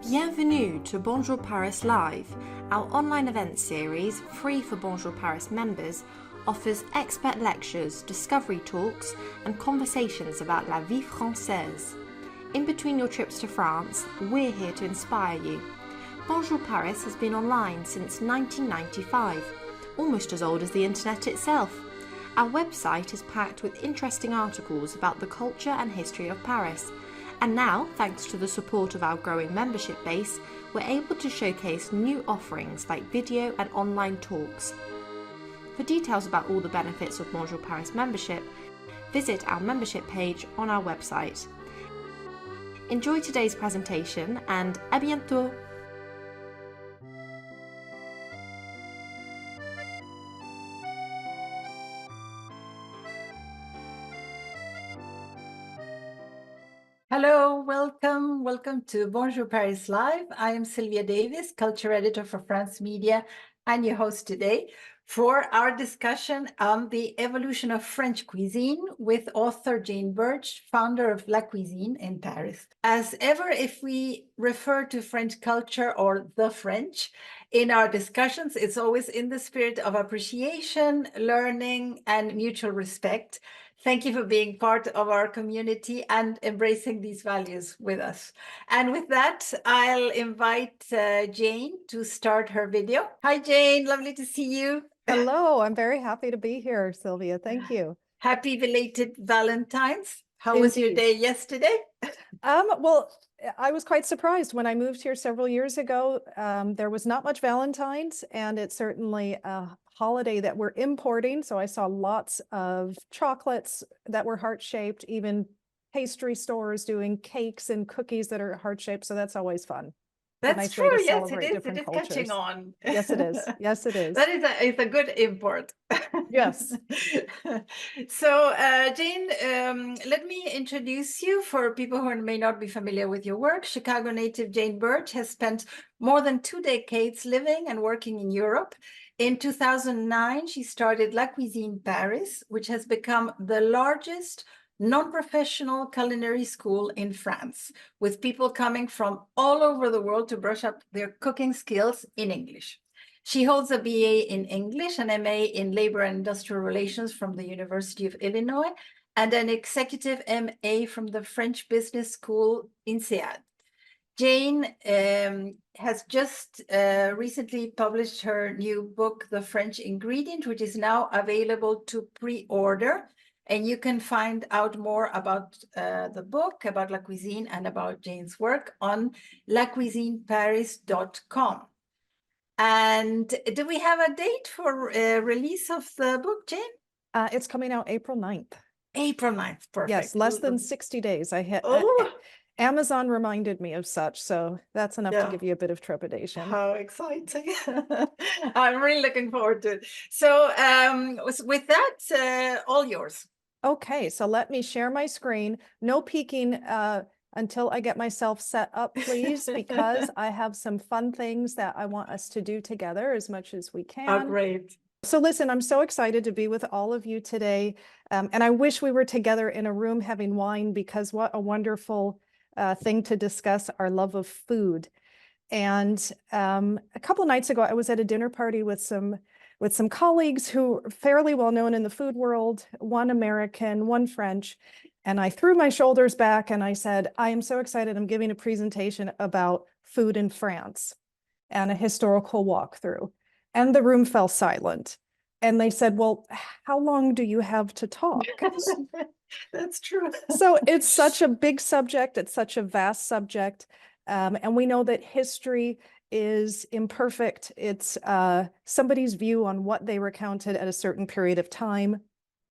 Bienvenue to Bonjour Paris Live. Our online event series, free for Bonjour Paris members, offers expert lectures, discovery talks, and conversations about la vie française. In between your trips to France, we're here to inspire you. Bonjour Paris has been online since 1995, almost as old as the internet itself. Our website is packed with interesting articles about the culture and history of Paris. And now, thanks to the support of our growing membership base, we're able to showcase new offerings like video and online talks. For details about all the benefits of Bonjour Paris membership, visit our membership page on our website. Enjoy today's presentation and à bientôt! Hello, welcome to Bonjour Paris Live. I am Sylvia Davis, culture editor for France Media and your host today for our discussion on the evolution of French cuisine with author Jane Bertch, founder of La Cuisine in Paris. As ever, if we refer to French culture or the French in our discussions, it's always in the spirit of appreciation, learning, and mutual respect. Thank you for being part of our community and embracing these values with us. And with that, I'll invite Jane to start her video. Hi, Jane. Lovely to see you. Hello. I'm very happy to be here, Sylvia. Thank you. Happy belated Valentine's. How was your day yesterday? Well, I was quite surprised when I moved here several years ago. There was not much Valentine's, and it's certainly a holiday that we're importing. So I saw lots of chocolates that were heart-shaped, even pastry stores doing cakes and cookies that are heart-shaped. So that's always fun. That's true. Yes, it is. It is catching on. Yes, it is. Yes, it is. That is a good import. Yes. So, Jane, let me introduce you for people who may not be familiar with your work. Chicago native Jane Bertch has spent more than 2 decades living and working in Europe. In 2009, she started La Cuisine Paris, which has become the largest non-professional culinary school in France, with people coming from all over the world to brush up their cooking skills in English. She holds a BA in English, an MA in Labor and Industrial Relations from the University of Illinois, and an executive MA from the French Business School in INSEAD. Jane has just recently published her new book, The French Ingredient, which is now available to pre-order. And you can find out more about the book, about La Cuisine, and about Jane's work on lacuisineparis.com. And do we have a date for release of the book, Jane? It's coming out April 9th. April 9th, perfect. Yes, less than 60 days. I hit. Amazon reminded me of such, so that's enough to give you a bit of trepidation. How exciting. I'm really looking forward to it. So with that, all yours. Okay, so let me share my screen. No peeking until I get myself set up, please, because I have some fun things that I want us to do together as much as we can. Oh, great. So listen, I'm so excited to be with all of you today. And I wish we were together in a room having wine, because what a wonderful thing to discuss our love of food. And a couple of nights ago, I was at a dinner party with some colleagues who are fairly well known in the food world, one American, one French. And I threw my shoulders back and I said, I am so excited. I'm giving a presentation about food in France and a historical walkthrough. And the room fell silent. And they said, well, how long do you have to talk? That's true. So it's such a big subject. It's such a vast subject. And we know that history is imperfect. It's somebody's view on what they recounted at a certain period of time.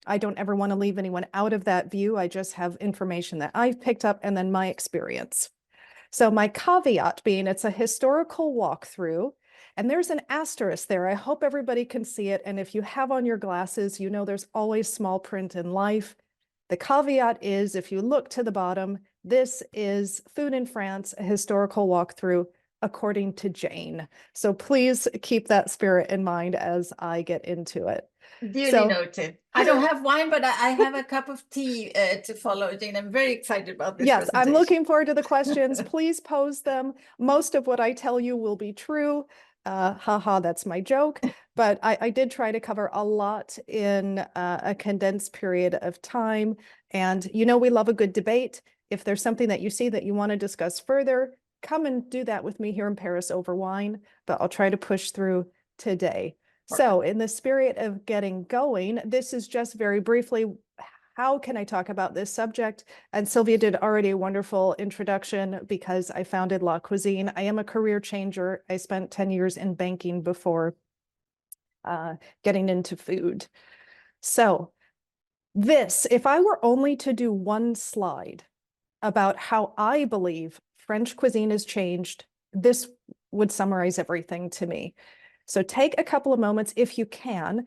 I don't ever want to leave anyone out of that view. I just have information that I've picked up and then my experience. So my caveat being it's a historical walkthrough, and there's an asterisk there. I hope everybody can see it. And if you have on your glasses, you know there's always small print in life. The caveat is, if you look to the bottom, this is Food in France, a historical walkthrough, according to Jane. So please keep that spirit in mind as I get into it. Duly So- noted. I don't have wine, but I have a cup of tea to follow, Jane. I'm very excited about this Yes, I'm presentation. looking forward to the questions. Please pose them. Most of what I tell you will be true. Haha, that's my joke. But I did try to cover a lot in a condensed period of time. And you know, we love a good debate. If there's something that you see that you want to discuss further, come and do that with me here in Paris over wine, but I'll try to push through today. So in the spirit of getting going, this is just very briefly, how can I talk about this subject? And Sylvia did already a wonderful introduction because I founded La Cuisine. I am a career changer. I spent 10 years in banking before getting into food. So this, if I were only to do one slide about how I believe French cuisine has changed, this would summarize everything to me. So take a couple of moments, if you can,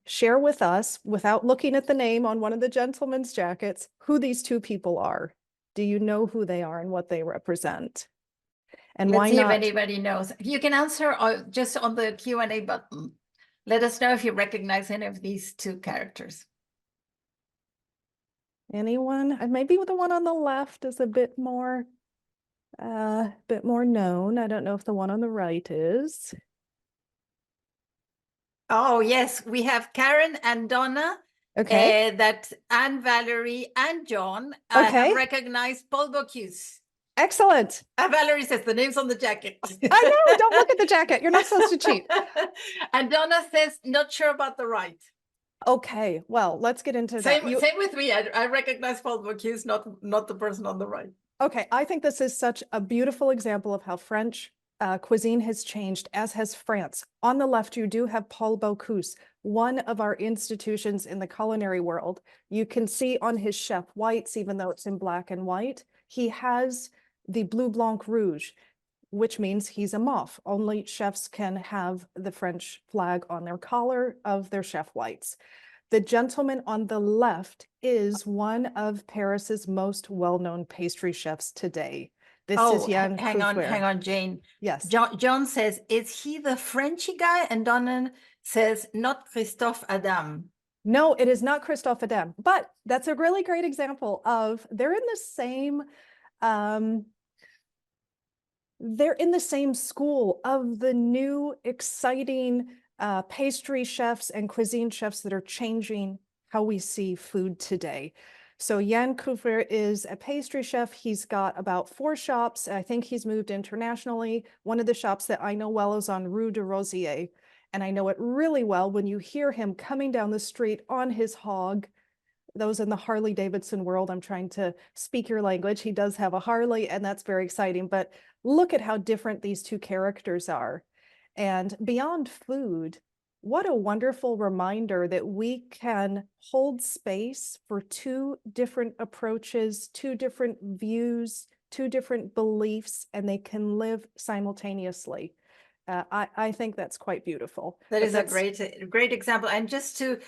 share with us, without looking at the name on one of the gentlemen's jackets, who these two people are. Do you know who they are and what they represent? And Let's why see if not? anybody knows. You can answer just on the Q&A button. Let us know if you recognize any of these two characters. Anyone? Maybe the one on the left is a bit more known. I don't know if the one on the right is. Oh, yes, we have Karen and Donna. Okay. That Anne, Valerie, and John Okay. have recognized Paul Bocuse. Excellent. Valerie says the name's on the jacket. I know. Don't look at the jacket. You're not supposed to cheat. And Donna says, not sure about the right. Okay. Well, let's get into that. Same with me. I recognize Paul Bocuse, not the person on the right. Okay. I think this is such a beautiful example of how French cuisine has changed, as has France. On the left, you do have Paul Bocuse, one of our institutions in the culinary world. You can see on his chef whites, even though it's in black and white, he has the bleu blanc rouge, which means he's a moth. Only chefs can have the French flag on their collar of their chef whites. The gentleman on the left is one of Paris's most well-known pastry chefs today. This is Jan hang on, Jane. Yes. John says, is he the Frenchy guy? And Donna says, not Christophe Adam. No, it is not Christophe Adam, but that's a really great example of they're in the same school of the new exciting pastry chefs and cuisine chefs that are changing how we see food today. So Jan Couvreur is a pastry chef. He's got about 4 shops. I think he's moved internationally. One of the shops that I know well is on Rue de Rosier. And I know it really well when you hear him coming down the street on his hog. Those in the Harley Davidson world, I'm trying to speak your language. He does have a Harley, and that's very exciting. But look at how different these two characters are. And beyond food, what a wonderful reminder that we can hold space for 2 different approaches, 2 different views, 2 different beliefs, and they can live simultaneously. I think that's quite beautiful. That is a great example. And just to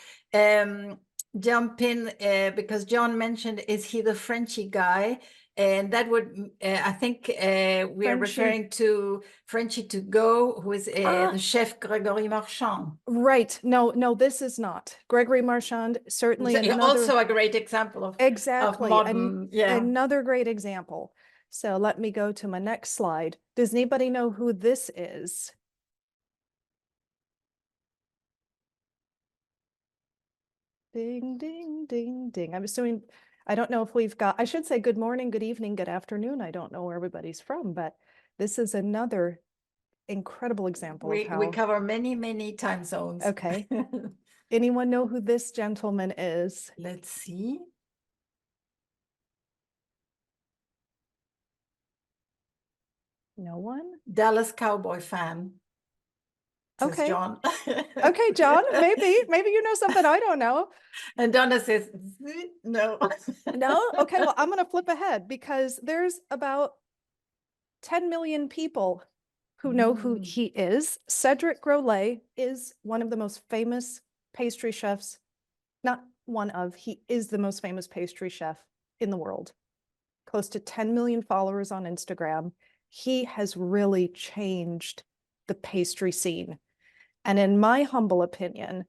jump in, because John mentioned, is he the Frenchy guy? And that would, I think we are referring to Frenchy to go, who is the chef Gregory Marchand. Right. No, this is not. Gregory Marchand, certainly also a great example of modern, another great example. So let me go to my next slide. Does anybody know who this is? Ding, ding, ding, ding. I'm assuming, I don't know if we've got, I should say good morning, good evening, good afternoon. I don't know where everybody's from, but this is another incredible example of how we cover many time zones. Okay. Anyone know who this gentleman is? Let's see. No one? Dallas Cowboy fan. Okay. John. Okay, John, maybe you know something I don't know. And Donna says, no. No? Okay, well, I'm going to flip ahead because there's about 10 million people who know who he is. Cedric Grolet is one of the most famous pastry chefs. Not one of, he is the most famous pastry chef in the world. Close to 10 million followers on Instagram. He has really changed the pastry scene. And in my humble opinion,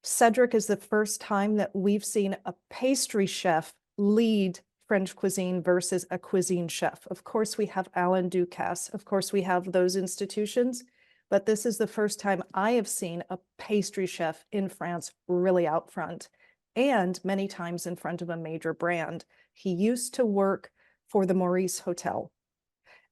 Cedric is the first time that we've seen a pastry chef lead French cuisine versus a cuisine chef. Of course, we have Alain Ducasse. Of course, we have those institutions, but this is the first time I have seen a pastry chef in France really out front, and many times in front of a major brand. He used to work for the Maurice Hotel,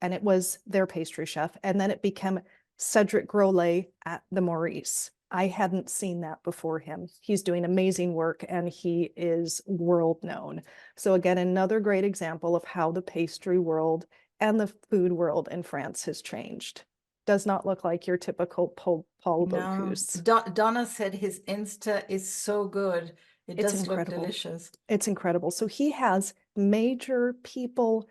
and it was their pastry chef, and then it became Cedric Grolet at the Maurice. I hadn't seen that before him. He's doing amazing work and he is world known. So again, another great example of how the pastry world and the food world in France has changed. Does not look like your typical Paul Bocuse. Donna said his Insta is so good. It It's does look incredible. delicious. It's incredible. So he has major people,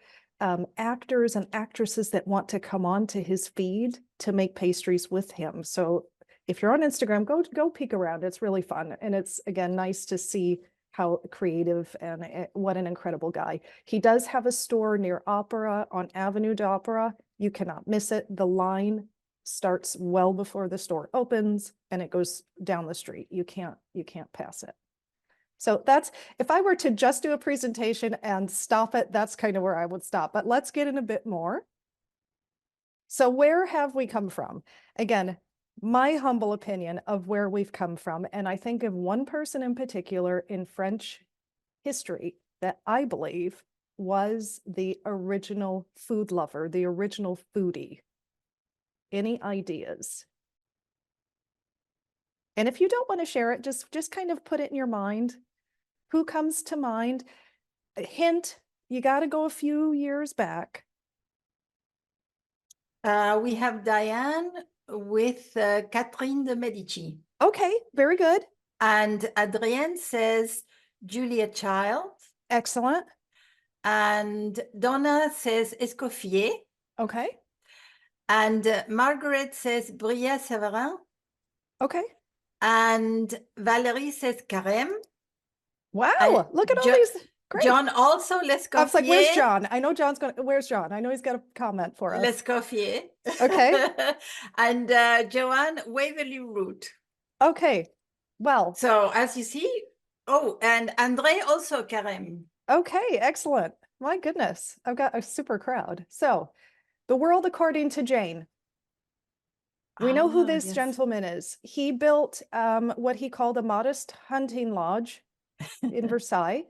actors and actresses that want to come on to his feed to make pastries with him. So if you're on Instagram, go peek around. It's really fun. And it's, again, nice to see how creative and what an incredible guy. He does have a store near Opera on Avenue d'Opera. You cannot miss it. The line starts well before the store opens and it goes down the street. You can't pass it. So that's, if I were to just do a presentation and stop it, that's kind of where I would stop. But let's get in a bit more. So where have we come from? Again, my humble opinion of where we've come from, and I think of one person in particular in French history that I believe was the original food lover, the original foodie. Any ideas? And if you don't want to share it, just kind of put it in your mind. Who comes to mind? A hint, you got to go a few years back. We have Diane with Catherine de Medici. Okay, very good. And Adrienne says Julia Child. Excellent. And Donna says Escoffier. Okay. And Margaret says Brillat-Savarin. Okay. And Valerie says Carême. Wow, look at all these. Great. John also L'Escoffier. I was like, where's John? I know John's going to, where's John? I know he's got a comment for us. L'Escoffier. Okay. And Joanne Waverly Root. Okay, well. So as you see, oh, and André also Carême. Okay, excellent. My goodness, I've got a super crowd. So the world according to Jane. We know who this gentleman is. He built what he called a modest hunting lodge in Versailles.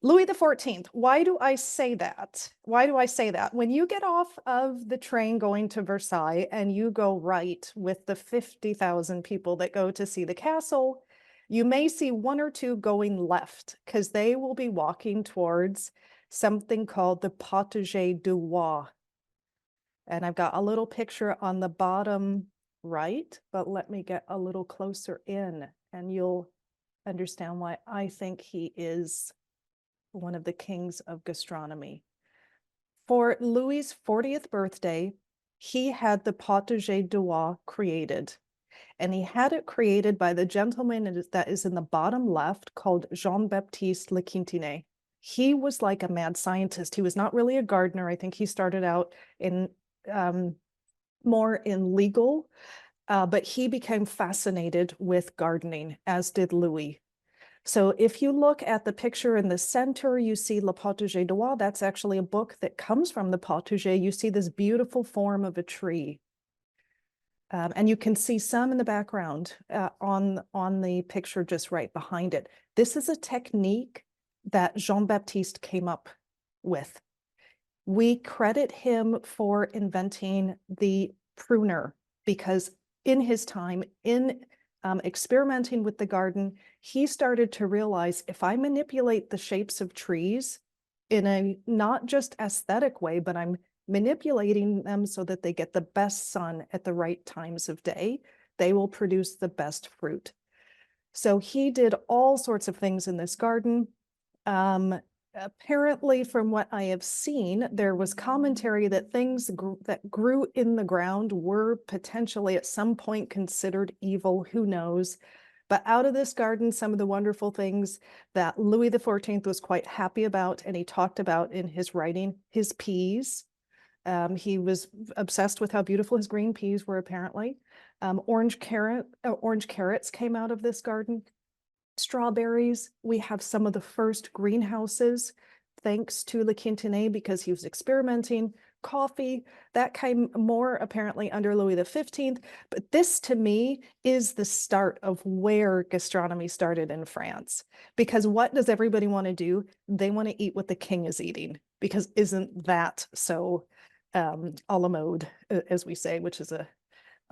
Louis XIV. Why do I say that? Why do I say that? When you get off of the train going to Versailles and you go right with the 50,000 people that go to see the castle, you may see one or two going left because they will be walking towards something called the Potager du Roi. And I've got a little picture on the bottom right, but let me get a little closer in and you'll understand why I think he is one of the kings of gastronomy. For Louis's 40th birthday, he had the Potager du Roi created. And he had it created by the gentleman that is in the bottom left called Jean-Baptiste Le Quintinet. He was like a mad scientist. He was not really a gardener. I think he started out in more in legal, but he became fascinated with gardening, as did Louis. So if you look at the picture in the center, you see Le Potager du Roi. That's actually a book that comes from the potager. You see this beautiful form of a tree. And you can see some in the background on the picture just right behind it. This is a technique that Jean-Baptiste came up with. We credit him for inventing the pruner because in his time, in experimenting with the garden, he started to realize if I manipulate the shapes of trees in a not just aesthetic way, but I'm manipulating them so that they get the best sun at the right times of day, they will produce the best fruit. So he did all sorts of things in this garden. Apparently, from what I have seen, there was commentary that things that grew in the ground were potentially at some point considered evil, who knows. But out of this garden, some of the wonderful things that Louis XIV was quite happy about, and he talked about in his writing, his peas. He was obsessed with how beautiful his green peas were, apparently. Orange carrots came out of this garden. Strawberries, we have some of the first greenhouses, thanks to Le Quintanet, because he was experimenting. Coffee, that came more apparently under Louis XV. But this to me is the start of where gastronomy started in France. Because what does everybody want to do? They want to eat what the king is eating, because isn't that so à la mode, as we say, which is a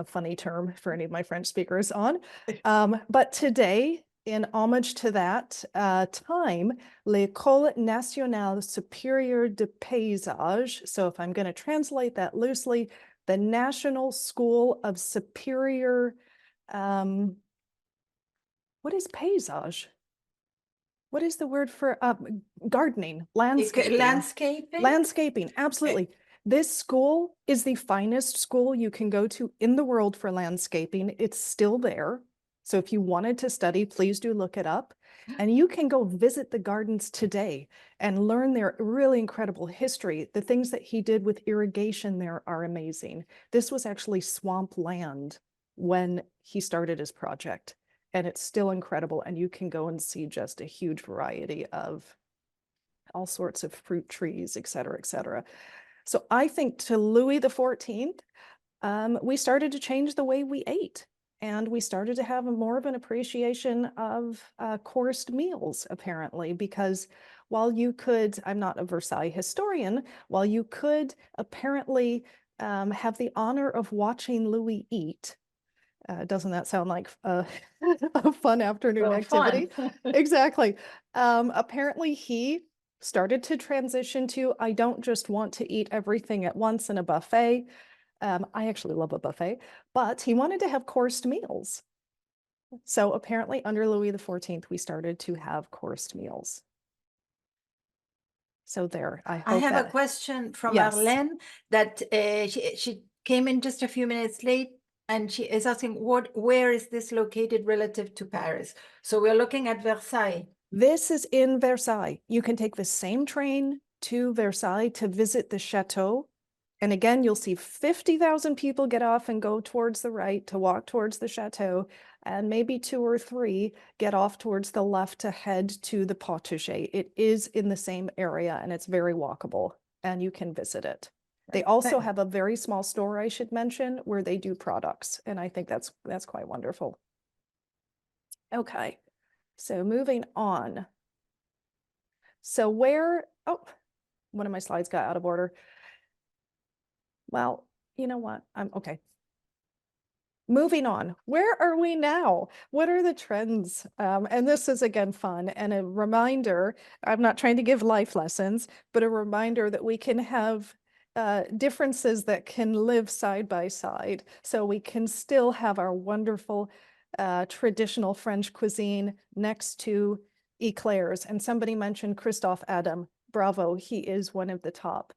funny term for any of my French speakers on. But today, in homage to that time, l'École Nationale Supérieure de Paysage, so if I'm going to translate that loosely, the National School of Superior, what is paysage? What is the word for gardening? Landscaping. Landscaping? Landscaping, absolutely. This school is the finest school you can go to in the world for landscaping. It's still there. So if you wanted to study, please do look it up. And you can go visit the gardens today and learn their really incredible history. The things that he did with irrigation there are amazing. This was actually swamp land when he started his project. And it's still incredible. And you can go and see just a huge variety of all sorts of fruit trees, et cetera, et cetera. So I think to Louis XIV, we started to change the way we ate. And we started to have more of an appreciation of coursed meals, apparently, because while you could, I'm not a Versailles historian, while you could apparently have the honor of watching Louis eat, doesn't that sound like a fun afternoon activity? Fun. Exactly. Apparently he started to transition to, I don't just want to eat everything at once in a buffet. I actually love a buffet, but he wanted to have coursed meals. So apparently under Louis XIV, we started to have coursed meals. So there, I have a question from Yes. Arlene that she came in just a few minutes late, and she is asking, where is this located relative to Paris? So we're looking at Versailles. This is in Versailles. You can take the same train to Versailles to visit the chateau. And again, you'll see 50,000 people get off and go towards the right to walk towards the chateau, and maybe 2 or 3 get off towards the left to head to the potager. It is in the same area and it's very walkable, and you can visit it. They also have a very small store, I should mention, where they do products, and I think that's quite wonderful. Okay, so moving on. So where, oh, one of my slides got out of order. Well, you know what? I'm okay. Moving on, where are we now? What are the trends? And this is again fun and a reminder, I'm not trying to give life lessons, but a reminder that we can have differences that can live side by side. So we can still have our wonderful traditional French cuisine next to eclairs. And somebody mentioned Christophe Adam. Bravo, he is one of the top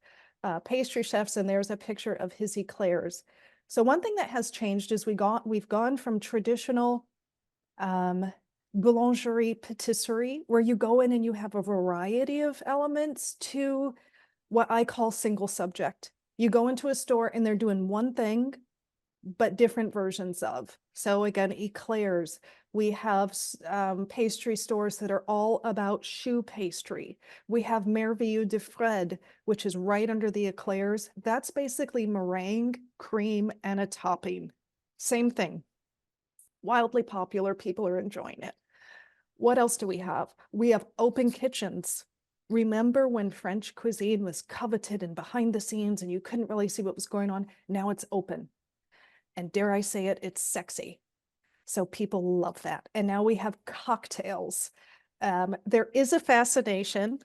pastry chefs, and there's a picture of his eclairs. So one thing that has changed is we've gone from traditional boulangerie patisserie, where you go in and you have a variety of elements, to what I call single subject. You go into a store and they're doing one thing, but different versions of. So again, eclairs. We have pastry stores that are all about choux pastry. We have Merveilleux de Fred, which is right under the eclairs. That's basically meringue, cream, and a topping. Same thing. Wildly popular. People are enjoying it. What else do we have? We have open kitchens. Remember when French cuisine was coveted and behind the scenes and you couldn't really see what was going on? Now it's open. And dare I say it, it's sexy. So people love that. And now we have cocktails. There is a fascination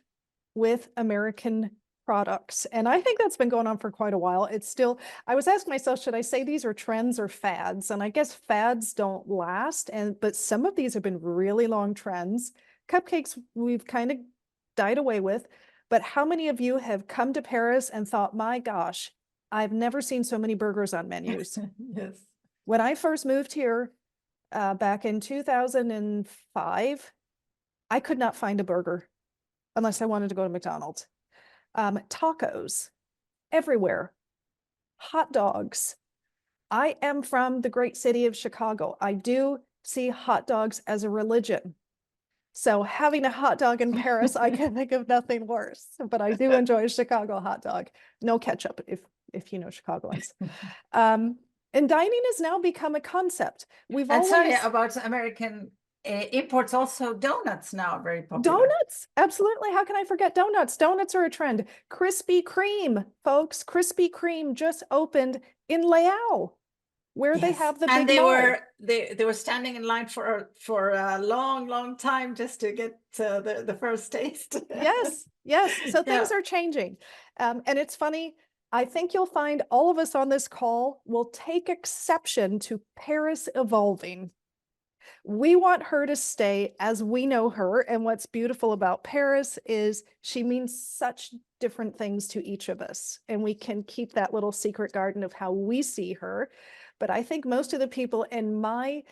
with American products. And I think that's been going on for quite a while. It's still, I was asking myself, should I say these are trends or fads? And I guess fads don't last. But some of these have been really long trends. Cupcakes, we've kind of died away with. But how many of you have come to Paris and thought, my gosh, I've never seen so many burgers on menus? Yes. When I first moved here back in 2005, I could not find a burger unless I wanted to go to McDonald's. Tacos everywhere, hot dogs. I am from the great city of Chicago. I do see hot dogs as a religion. So having a hot dog in Paris, I can think of nothing worse, but I do enjoy a Chicago hot dog. No ketchup if you know Chicagoans. And dining has now become a concept. We've And sorry always about American imports, also donuts now are very popular. donuts, absolutely. How can I forget donuts? Donuts are a trend. Krispy Kreme, folks. Krispy Kreme just opened in Leao, where they Yes. have the and big they mall. were they were standing in line for a long time just to get the first taste. Yes, yes. So things Yeah. are changing. And it's funny. I think you'll find all of us on this call will take exception to Paris evolving. We want her to stay as we know her. And what's beautiful about Paris is she means such different things to each of us. And we can keep that little secret garden of how we see her. But I think most of the people in my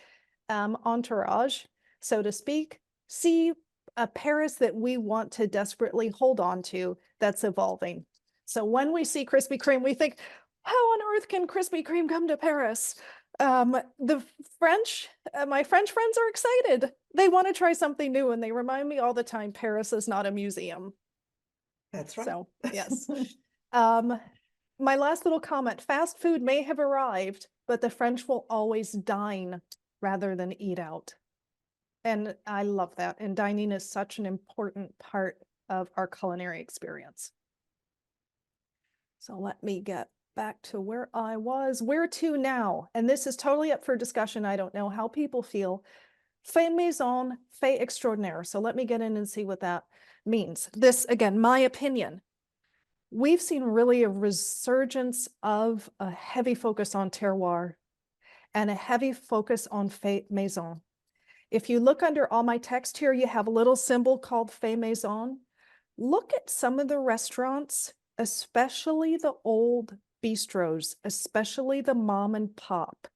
entourage, so to speak, see a Paris that we want to desperately hold on to that's evolving. So when we see Krispy Kreme, we think, how on earth can Krispy Kreme come to Paris? The French, my French friends are excited. They want to try something new, and they remind me all the time, Paris is not a museum. That's right. So, yes. My last little comment, fast food may have arrived, but the French will always dine rather than eat out. And I love that. And dining is such an important part of our culinary experience. So let me get back to where I was. Where to now? And this is totally up for discussion. I don't know how people feel. Fait maison, fait extraordinaire. So let me get in and see what that means. This, again, my opinion. We've seen really a resurgence of a heavy focus on terroir and a heavy focus on fait maison. If you look under all my text here, you have a little symbol called fait maison. Look at some of the restaurants, especially the old bistros, especially the mom and pop.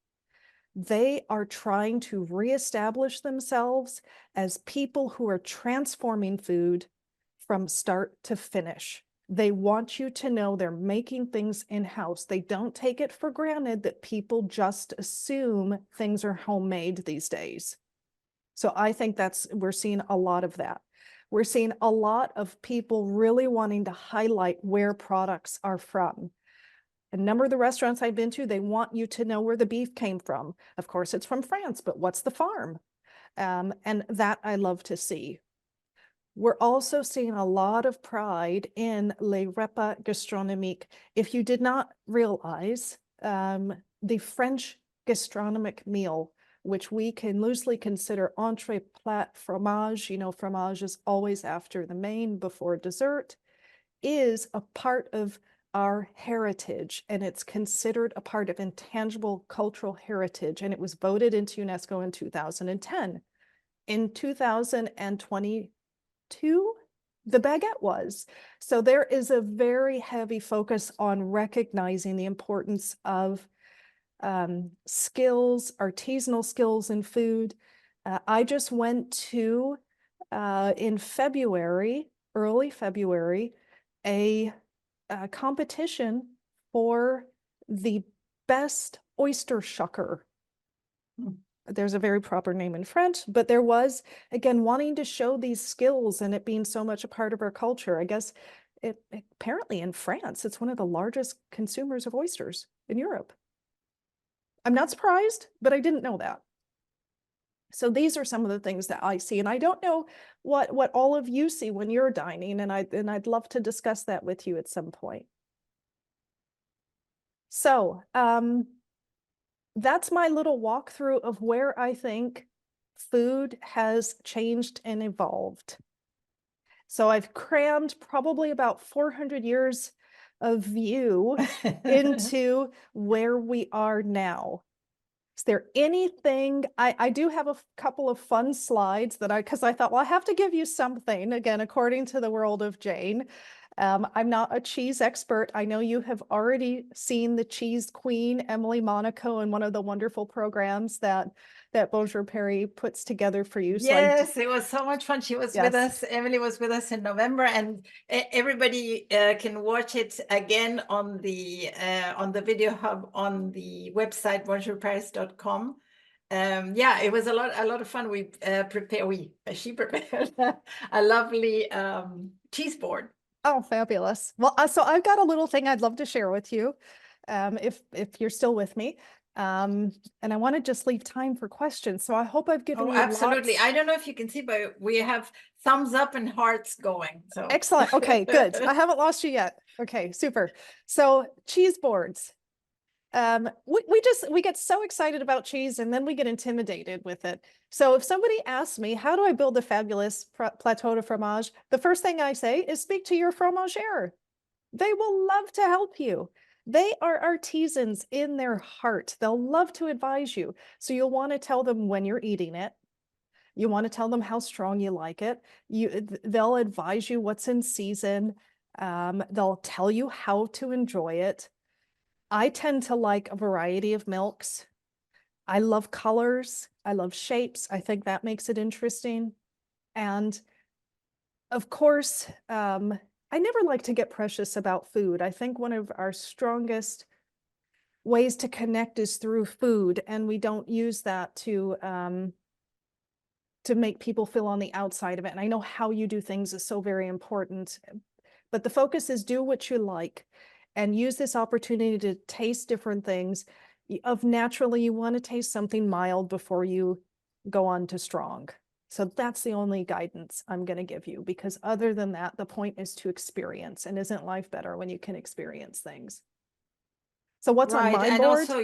They are trying to reestablish themselves as people who are transforming food from start to finish. They want you to know they're making things in-house. They don't take it for granted that people just assume things are homemade these days. So I think we're seeing a lot of that. We're seeing a lot of people really wanting to highlight where products are from. A number of the restaurants I've been to, they want you to know where the beef came from. Of course, it's from France, but what's the farm? And that I love to see. We're also seeing a lot of pride in les repas gastronomiques. If you did not realize, the French gastronomic meal, which we can loosely consider entree, plat, fromage, you know, fromage is always after the main before dessert, is a part of our heritage, and it's considered a part of intangible cultural heritage, and it was voted into UNESCO in 2010. In 2022, the baguette was. So there is a very heavy focus on recognizing the importance of skills, artisanal skills in food. I just went to, in February, early February, a competition for the best oyster shucker. There's a very proper name in French, but there was, again, wanting to show these skills and it being so much a part of our culture. I guess apparently in France, it's one of the largest consumers of oysters in Europe. I'm not surprised, but I didn't know that. So these are some of the things that I see, and I don't know what all of you see when you're dining, and I'd love to discuss that with you at some point. So that's my little walkthrough of where I think food has changed and evolved. So I've crammed probably about 400 years of view into where we are now. Is there anything, I do have a couple of fun slides that because I thought, well, I have to give you something, again, according to the world of Jane. I'm not a cheese expert. I know you have already seen the cheese queen, Emily Monaco, in one of the wonderful programs that Bonjour Paris puts together for you. Yes, it was so much fun. She was with Yes. us. Emily was with us in November, and everybody can watch it again on the video hub on the website bonjourparis.com. yeah, it was a lot of fun. She prepared a lovely cheese board. Oh, fabulous. Well, so I've got a little thing I'd love to share with you, if you're still with me. And I want to just leave time for questions. So I hope I've given you absolutely. lots. I don't know if you can see, but we have thumbs up and hearts going. So Excellent. Okay, good. I haven't lost you yet. Okay, super. So cheese boards. We get so excited about cheese and then we get intimidated with it. So if somebody asks me, how do I build a fabulous plateau de fromage? The first thing I say is speak to your fromagère. They will love to help you. They are artisans in their heart. They'll love to advise you. So you'll want to tell them when you're eating it. You want to tell them how strong you like it. They'll advise you what's in season. They'll tell you how to enjoy it. I tend to like a variety of milks. I love colors. I love shapes. I think that makes it interesting. And of course, I never like to get precious about food. I think one of our strongest ways to connect is through food, and we don't use that to make people feel on the outside of it. And I know how you do things is so very important, but the focus is do what you like and use this opportunity to taste different things. Naturally, you want to taste something mild before you go on to strong. So that's the only guidance I'm going to give you, because other than that, the point is to experience. And isn't life better when you can experience things? So what's on my and board? Also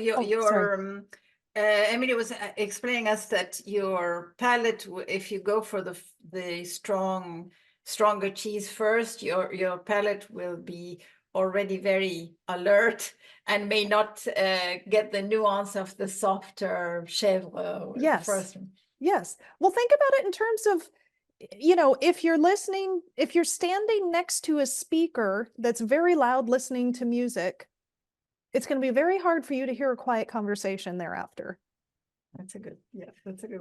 Emily was explaining us that your palate, if you go for the stronger cheese first, your palate will be already very alert and may not get the nuance of the softer chèvre. Yes. First. Yes. Well, think about it in terms of, if you're listening, if you're standing next to a speaker that's very loud listening to music, it's going to be very hard for you to hear a quiet conversation thereafter. That's a good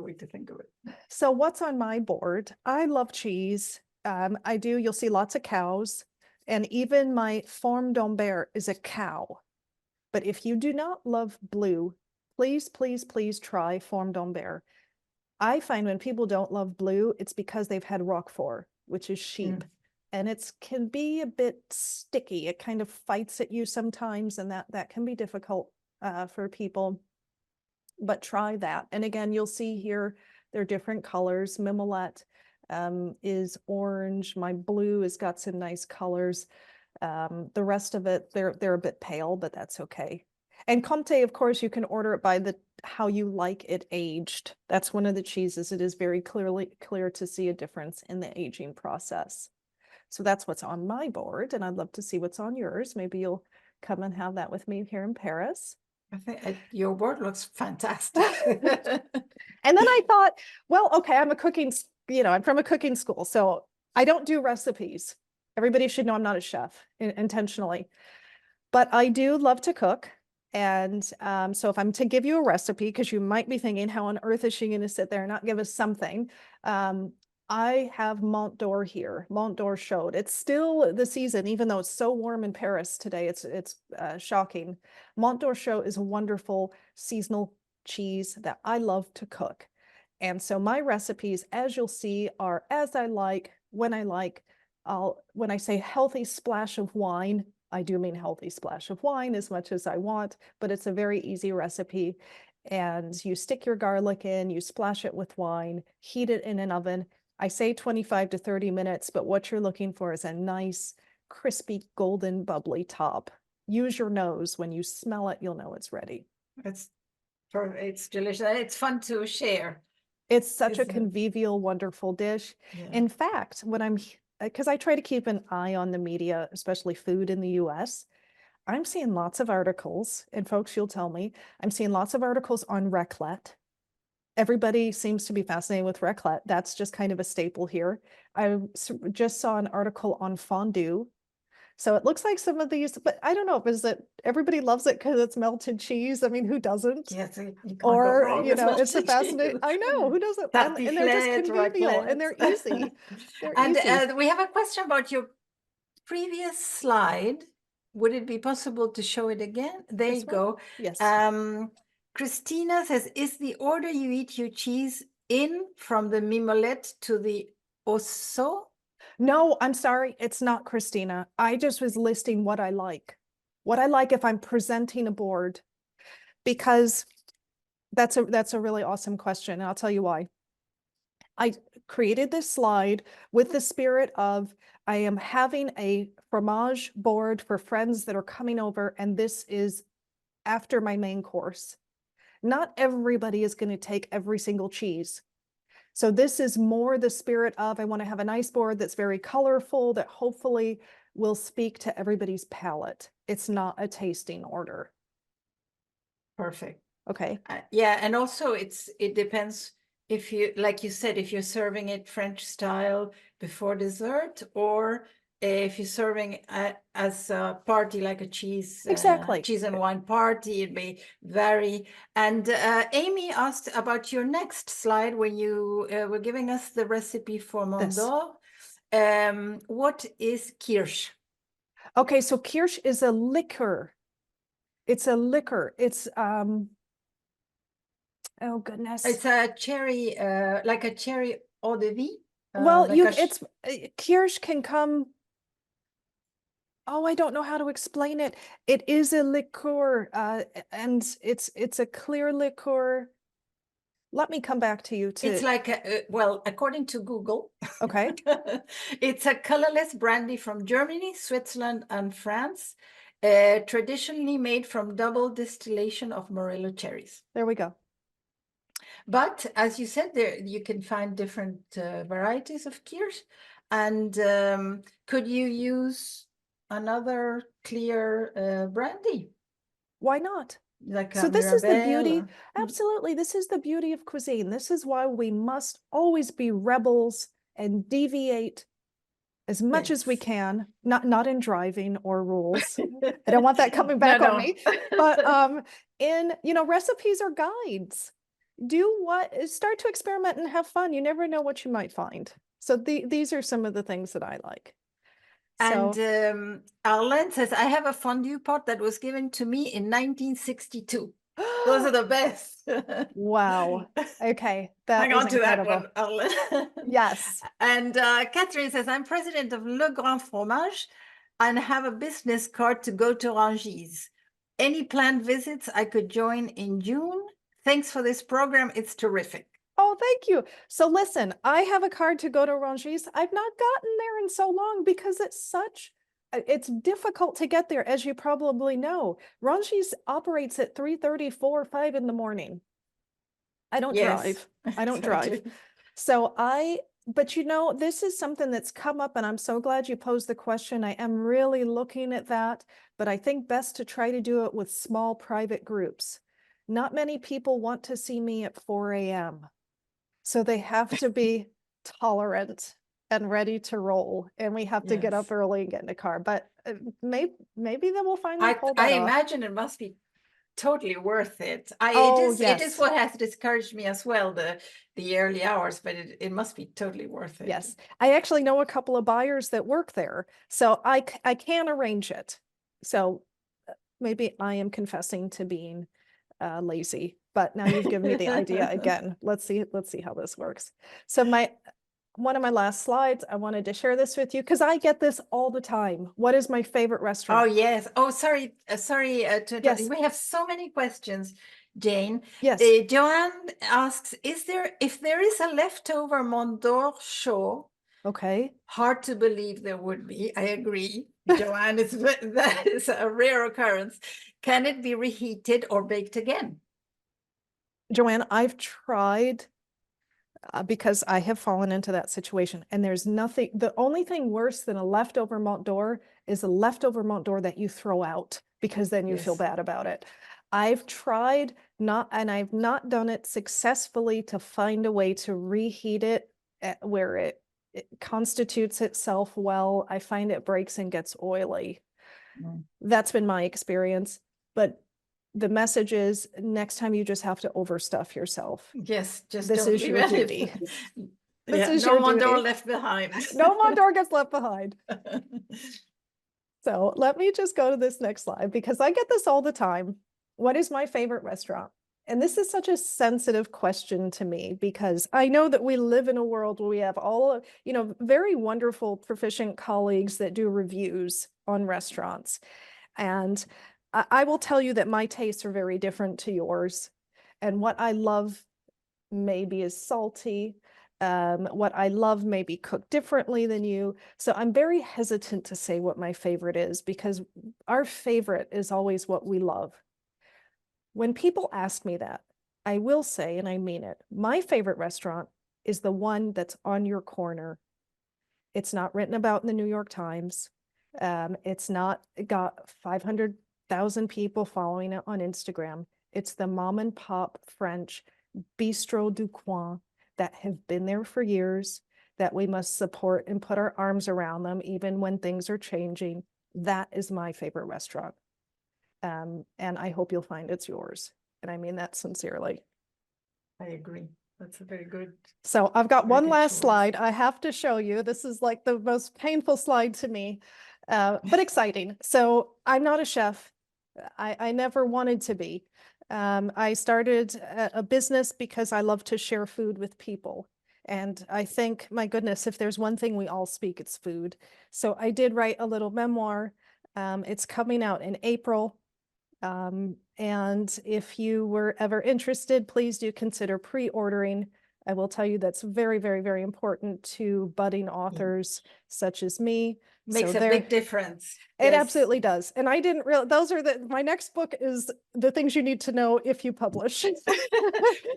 way to think of it. So what's on my board? I love cheese. You'll see lots of cows, and even my forme d'Ambert is a cow. But if you do not love blue, please, please, please try forme d'Ambert. I find when people don't love blue, it's because they've had Roquefort, which is sheep. And it can be a bit sticky. It kind of fights at you sometimes, and that can be difficult for people. But try that. And again, you'll see here, there are different colors. Mimolette is orange. My blue has got some nice colors. The rest of it, they're a bit pale, but that's okay. And Comté, of course, you can order it by how you like it aged. That's one of the cheeses. It is very clear to see a difference in the aging process. So that's what's on my board, and I'd love to see what's on yours. Maybe you'll come and have that with me here in Paris. I think your board looks fantastic. And then I thought, well, okay, I'm from a cooking school, so I don't do recipes. Everybody should know I'm not a chef intentionally, but I do love to cook. And so if I'm to give you a recipe, because you might be thinking, how on earth is she going to sit there and not give us something? I have Mont d'Or here, Mont d'Or chaude. It's still the season, even though it's so warm in Paris today. It's shocking. Mont d'Or chaude is a wonderful seasonal cheese that I love to cook. And so my recipes, as you'll see, are as I like, when I like. When I say healthy splash of wine, I do mean healthy splash of wine as much as I want, but it's a very easy recipe. And you stick your garlic in, you splash it with wine, heat it in an oven. I say 25 to 30 minutes, but what you're looking for is a nice, crispy, golden, bubbly top. Use your nose. When you smell it, you'll know it's ready. It's delicious. It's fun to share. It's such a convivial, wonderful dish. Yeah. In fact, because I try to keep an eye on the media, especially food in the US, I'm seeing lots of articles, and folks, you'll tell me, I'm seeing lots of articles on raclette. Everybody seems to be fascinated with raclette. That's just kind of a staple here. I just saw an article on fondue. So it looks like some of these, but I don't know, is it everybody loves it because it's melted cheese? I mean, who doesn't? Yes, or, it's a fascinating, I know, who doesn't? And they're just convivial and they're easy. And we have a question about your previous slide. Would it be possible to show it again? There you go. Yes. Christina says, is the order you eat your cheese in from the mimolette to the osso? No, I'm sorry, it's not Christina. I just was listing what I like. What I like if I'm presenting a board, because that's a really awesome question, and I'll tell you why. I created this slide with the spirit of I am having a fromage board for friends that are coming over, and this is after my main course. Not everybody is going to take every single cheese. So this is more the spirit of I want to have a nice board that's very colorful, that hopefully will speak to everybody's palate. It's not a tasting order. Perfect. Okay. Yeah, and also it depends if you, like you said, if you're serving it French style before dessert, or if you're serving as a party, like a cheese Exactly. cheese and wine party, it may vary. And Amy asked about your next slide when you were giving us the recipe for Mont d'Or. What is kirsch? Okay, so kirsch is a liquor. It's a liquor. It's oh goodness. It's a cherry, like a cherry eau de vie. Well, like it's kirsch can come. Oh, I don't know how to explain it. It is a liqueur, and it's a clear liqueur. Let me come back to you to. It's like well, according to Google, Okay. it's a colorless brandy from Germany, Switzerland, and France, traditionally made from double distillation of Morello cherries. There we go. But as you said, there you can find different varieties of kirsch. And could you use another clear brandy? Why not? Like So this is the beauty. Mirabelle Absolutely. This is the beauty of cuisine. This is why we must always be rebels and deviate as much as we Yes. can, not in driving or rules. I don't want that coming back on me. But in, recipes are guides. Start to experiment and have fun. You never know what you might find. So these are some of the things that I like. And Arlen says, I have a fondue pot that was given to me in 1962. Those are the best. Wow. Okay. Hang That is on to that incredible. one, Arlen. Yes. And Catherine says, I'm president of Le Grand Fromage and have a business card to go to Rungis. Any planned visits I could join in June? Thanks for this program. It's terrific. Oh, thank you. So listen, I have a card to go to Rungis. I've not gotten there in so long because it's difficult to get there, as you probably know. Rungis operates at 3:30, 4, 5 in the morning. I don't drive. I don't drive. So but this is something that's come up, and I'm so glad you posed the question. I am really looking at that, but I think best to try to do it with small private groups. Not many people want to see me at 4 a.m. So they have to be tolerant and ready to roll, and we have to get up early and get in a car. But maybe then we'll finally pull that I off. imagine it must be totally worth it. It is what has discouraged me as well, the early hours, but it must be totally worth it. Yes, I actually know a couple of buyers that work there, so I can arrange it. So maybe I am confessing to being lazy, but now you've given me the idea again. Let's see how this works. So one of my last slides, I wanted to share this with you because I get this all the time. What is my favorite restaurant? Oh yes. Oh, sorry. Yes. We have so many questions, Jane. Yes. Joanne asks, if there is a leftover Mont d'Or show? Okay. Hard to believe there would be. I agree. Joanne, that is a rare occurrence. Can it be reheated or baked again? Joanne, I've tried because I have fallen into that situation, and there's nothing. The only thing worse than a leftover Mont d'Or is a leftover Mont d'Or that you throw out, because then you feel bad about it. I've tried and I've not done it successfully to find a way to reheat it where it constitutes itself well. I find it breaks and gets oily. That's been my experience. But the message is, next time you just have to overstuff yourself. Yes, just this is your duty. This is no Mont d'Or left behind. No Mont d'Or gets left behind. So let me just go to this next slide, because I get this all the time. What is my favorite restaurant? and this is such a sensitive question to me, because I know that we live in a world where we have all, very wonderful, proficient colleagues that do reviews on restaurants. And I will tell you that my tastes are very different to yours. And what I love maybe is salty. What I love may be cooked differently than you. So I'm very hesitant to say what my favorite is, because our favorite is always what we love. When people ask me that, I will say, and I mean it, my favorite restaurant is the one that's on your corner. It's not written about in the New York Times. It's not got 500,000 people following it on Instagram. It's the mom and pop French Bistro du Coin that have been there for years, that we must support and put our arms around them even when things are changing. That is my favorite restaurant. And I hope you'll find it's yours. And I mean that sincerely. I agree. That's a very good. So I've got Very one good last choice. slide I have to show you. This is like the most painful slide to me, but exciting. So I'm not a chef. I never wanted to be. I started a business because I love to share food with people. And I think, my goodness, if there's one thing we all speak, it's food. So I did write a little memoir. It's coming out in April. And if you were ever interested, please do consider pre-ordering. I will tell you that's very, very, very important to budding authors such as me. Makes So a big difference. it Yes. absolutely does. And I didn't realize those are my next book is the things you need to know if you publish.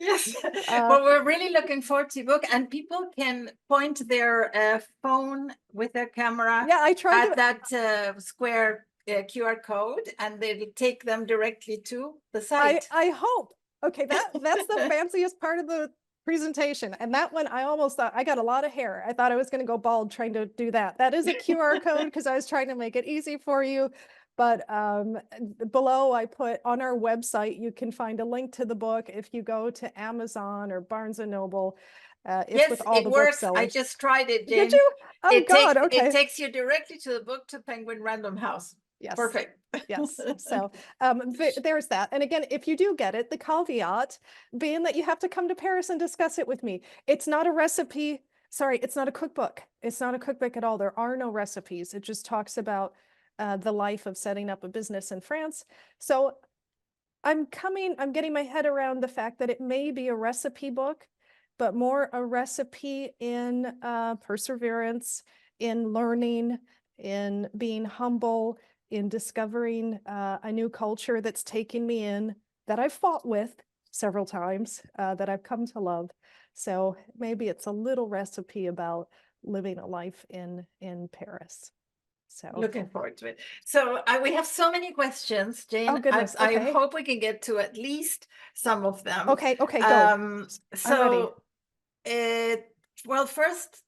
Yes. Well, we're really looking forward to your book, and people can point their phone with their camera Yeah, I tried at that square QR code, and they'll take them directly to the site. I hope. Okay, that's the fanciest part of the presentation. And that one, I almost thought I got a lot of hair. I thought I was going to go bald trying to do that. That is a QR code because I was trying to make it easy for you. But below I put on our website, you can find a link to the book if you go to Amazon or Barnes and Noble. It's Yes, with all it the works. booksellers. I just tried it, Jane. Did you? Oh God, okay. It takes you directly to the book to Penguin Random House. Yes. Perfect. Yes. So there's that. And again, if you do get it, the caveat being that you have to come to Paris and discuss it with me. It's not a recipe. Sorry, it's not a cookbook. It's not a cookbook at all. There are no recipes. It just talks about the life of setting up a business in France. So I'm getting my head around the fact that it may be a recipe book, but more a recipe in perseverance, in learning, in being humble, in discovering a new culture that's taking me in, that I've fought with several times, that I've come to love. So maybe it's a little recipe about living a life in Paris. So looking forward to it. So we have so many questions, Jane. Oh goodness, I okay. hope we can get to at least some of them. Okay, go. So, well, first,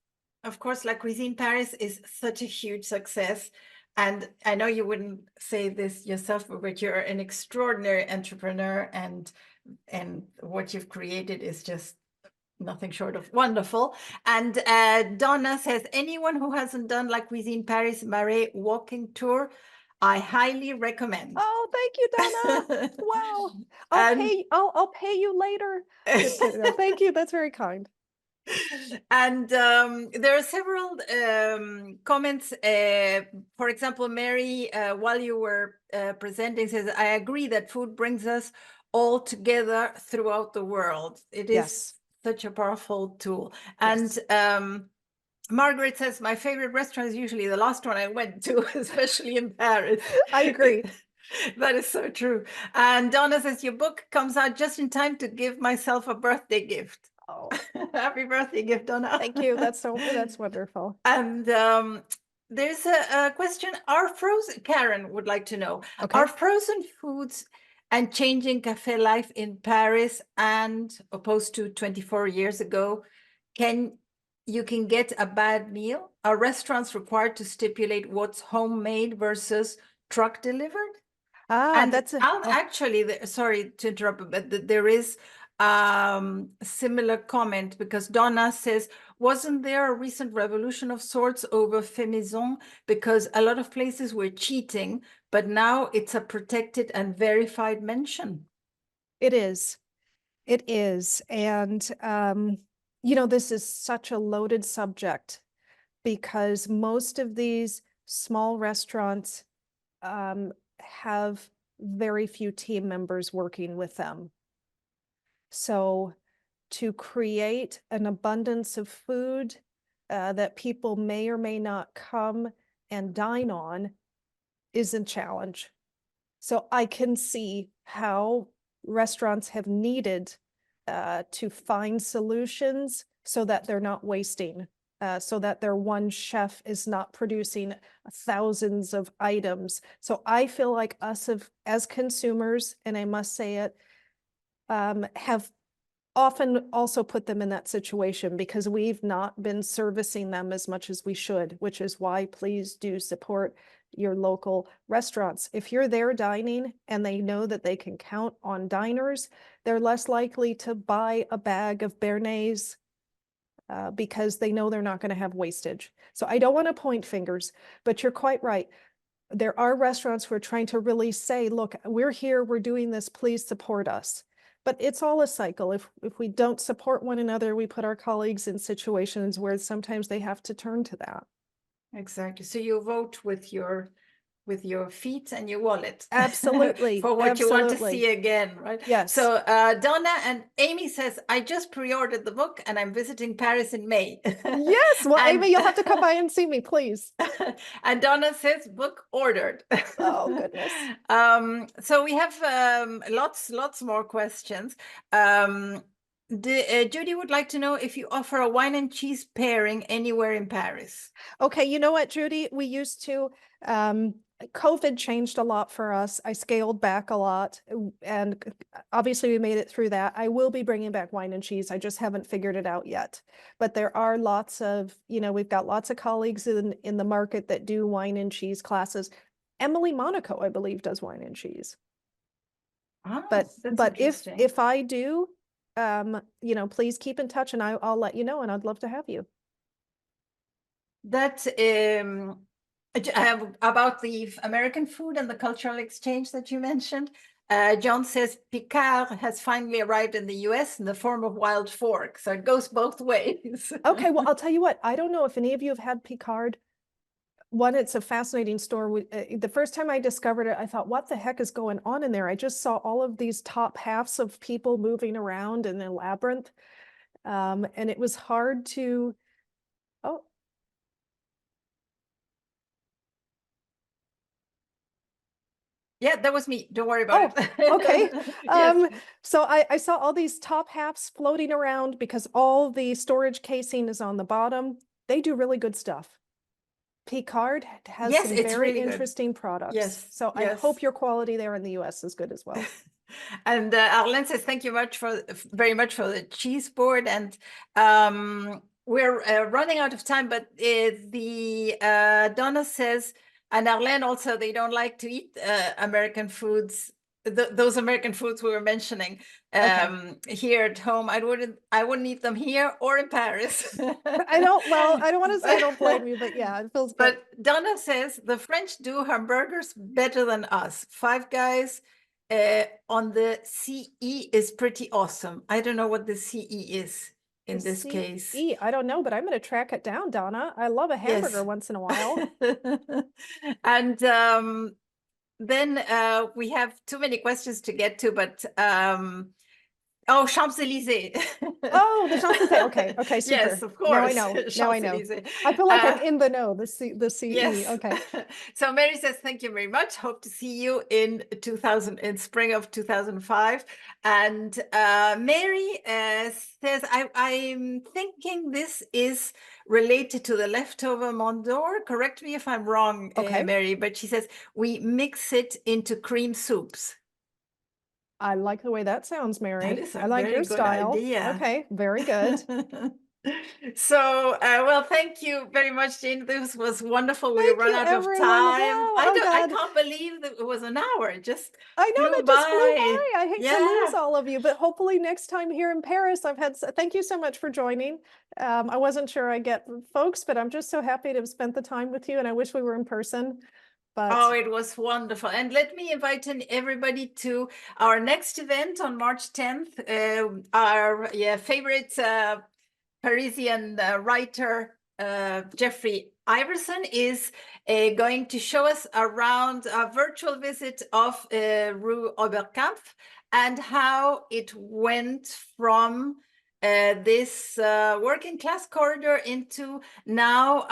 of course, La Cuisine Paris is such a huge success. And I know you wouldn't say this yourself, but you're an extraordinary entrepreneur, and what you've created is just nothing short of wonderful. And Donna says, anyone who hasn't done La Cuisine Paris Marais walking tour, I highly recommend. Oh, thank you, Donna. Wow. I'll pay you later. Just kidding. No, thank you. That's very kind. And there are several comments. For example, Mary, while you were presenting, says, I agree that food brings us all together throughout the world. It is such a powerful tool. Yes. And Margaret says, my favorite restaurant is usually the last one I went to, especially in Paris. I agree. That is so true. And Donna says, your book comes out just in time to give myself a birthday gift. Oh, happy birthday gift, Donna. Thank you. That's wonderful. And there's a question. Karen would like to know, okay. Are frozen foods and changing cafe life in Paris, and opposed to 24 years ago, you can get a bad meal? Are restaurants required to stipulate what's homemade versus truck delivered? And actually, sorry to interrupt, but there is similar comment, because Donna says, wasn't there a recent revolution of sorts over fait maison, because a lot of places were cheating, but now it's a protected and verified mention? It is. It is. And, you know, this is such a loaded subject because most of these small restaurants have very few team members working with them. So to create an abundance of food that people may or may not come and dine on is a challenge. So I can see how restaurants have needed to find solutions so that they're not wasting, so that their one chef is not producing thousands of items. So I feel like us as consumers, and I must say it, have often also put them in that situation because we've not been servicing them as much as we should, which is why please do support your local restaurants. If you're there dining and they know that they can count on diners, they're less likely to buy a bag of béarnaise because they know they're not going to have wastage. So I don't want to point fingers, but you're quite right. There are restaurants who are trying to really say, look, we're here, we're doing this, please support us. But it's all a cycle. If we don't support one another, we put our colleagues in situations where sometimes they have to turn to that. Exactly. So you vote with your feet and your wallet. Absolutely. For what you want to Absolutely. see again, right? Yes. So Donna and Amy says, I just pre-ordered the book and I'm visiting Paris in May. Yes. Well, Amy, you'll have to come by and see me, please. And Donna says, book ordered. Oh, goodness. So we have lots more questions. Judy would like to know if you offer a wine and cheese pairing anywhere in Paris. Okay, you know what, Judy? We used to, COVID changed a lot for us. I scaled back a lot, and obviously we made it through that. I will be bringing back wine and cheese. I just haven't figured it out yet. But there are lots of, you know, we've got lots of colleagues in the market that do wine and cheese classes. Emily Monaco, I believe, does wine and cheese. But if I do, you know, please keep in touch and I'll let you know, and I'd love to have you. That about the American food and the cultural exchange that you mentioned. John says Picard has finally arrived in the US in the form of wild fork. So it goes both ways. Okay, well, I'll tell you what, I don't know if any of you have had Picard. One, it's a fascinating store. The first time I discovered it, I thought, what the heck is going on in there? I just saw all of these top halves of people moving around in a labyrinth. And it was hard to, oh. Yeah, that was me. Don't worry about it. Okay. Yes. So I saw all these top halves floating around because all the storage casing is on the bottom. They do really good stuff. Picard has some very really interesting products. Yes. So I hope your quality there in the US is good as well. And Arlene says, thank you very much for the cheese board. And we're running out of time, but Donna says, and Arlene also, they don't like to eat American foods. Those American foods we were mentioning here at home. I wouldn't eat them here or in Paris. I don't want to say I don't blame you, but yeah, it feels good. But Donna says the French do hamburgers better than us. Five Guys on the CE is pretty awesome. I don't know what the CE is in this case. I don't know, but I'm going to track it down, Donna. I love a hamburger once in a while. And then we have too many questions to get to, but oh, Champs-Élysées. Oh, the Champs-Élysées. Okay, super. Yes, of course. Now I know. Now I know. I feel like I'm in the know. The CE. Yes. Okay. So Mary says, thank you very much. Hope to see you in spring of 2005. And Mary says, I'm thinking this is related to the leftover Mont d'Or. Correct me if I'm wrong, Mary, but she says we mix it into cream soups. I like the way that sounds, Mary. I like your style. Idea. Okay, very good. So, well, thank you very much, Jane. This was wonderful. We run out of time. I can't believe that it was an hour. I know that just flew by. I hate to lose all of you, but hopefully next time here in Paris, thank you so much for joining. I wasn't sure I'd get folks, but I'm just so happy to have spent the time with you, and I wish we were in person. But oh, it was wonderful. And let me invite everybody to our next event on March 10th. Our favorite Parisian writer, Jeffrey Iverson, is going to show us around a virtual visit of Rue Oberkampf and how it went from this working class corridor into now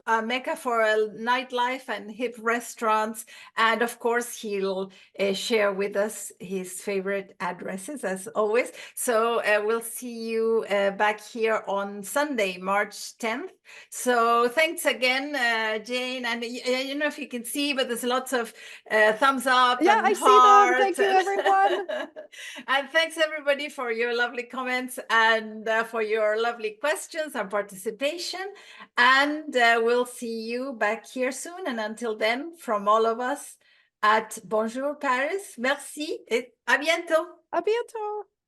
a mecca for nightlife and hip restaurants. And of course, he'll share with us his favorite addresses as always. So we'll see you back here on Sunday, March 10th. So thanks again, Jane. And I don't know if you can see, but there's lots of thumbs up yeah, and I see them. hearts. Thank you, everyone. And thanks everybody for your lovely comments and for your lovely questions and participation. And we'll see you back here soon. And until then, from all of us at Bonjour Paris, merci et à bientôt. À bientôt.